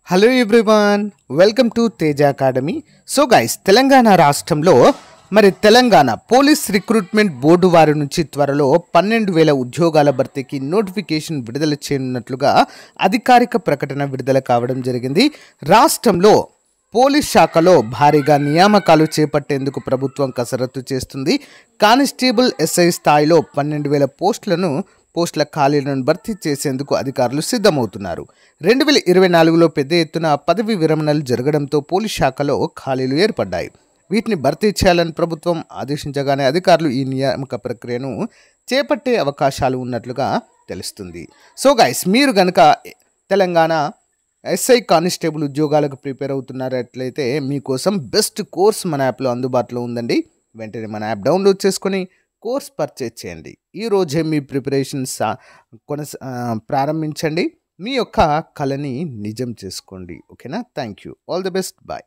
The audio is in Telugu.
Hello everyone, welcome to Teja academy. So guys, Telangana రాష్ట్రంలో తెలంగాణ పోలీస్ రిక్రూట్మెంట్ బోర్డు వారి నుంచి త్వరలో 12,000 ఉద్యోగాల భర్తీకి నోటిఫికేషన్ విడుదల చేయనున్నట్లుగా అధికారిక ప్రకటన విడుదల కావడం జరిగింది. రాష్ట్రంలో పోలీస్ శాఖలో భారీగా నియామకాలు చేపట్టేందుకు ప్రభుత్వం కసరత్తు చేస్తుంది. కానిస్టేబుల్ ఎస్ఐ స్థాయిలో 12,000 పోస్టుల ఖాళీలను భర్తీ చేసేందుకు అధికారులు సిద్ధమవుతున్నారు. 2024లో పెద్ద ఎత్తున పదవి విరమణలు జరగడంతో పోలీస్ శాఖలో ఖాళీలు ఏర్పడ్డాయి. వీటిని భర్తీ చేయాలని ప్రభుత్వం ఆదేశించగానే అధికారులు ఈ నియామక ప్రక్రియను చేపట్టే అవకాశాలు ఉన్నట్లుగా తెలుస్తుంది. సో గైస్, మీరు కనుక తెలంగాణ ఎస్ఐ కానిస్టేబుల్ ఉద్యోగాలకు ప్రిపేర్ అవుతున్నట్లయితే మీకోసం బెస్ట్ కోర్స్ మన యాప్లో అందుబాటులో ఉందండి. వెంటనే మన యాప్ డౌన్లోడ్ చేసుకొని కోర్స్ పర్చేజ్ చేయండి. ఈరోజే మీ ప్రిపరేషన్స్ ప్రారంభించండి. మీ యొక్క కళని నిజం చేసుకోండి. ఓకేనా? Thank you. All the best. Bye.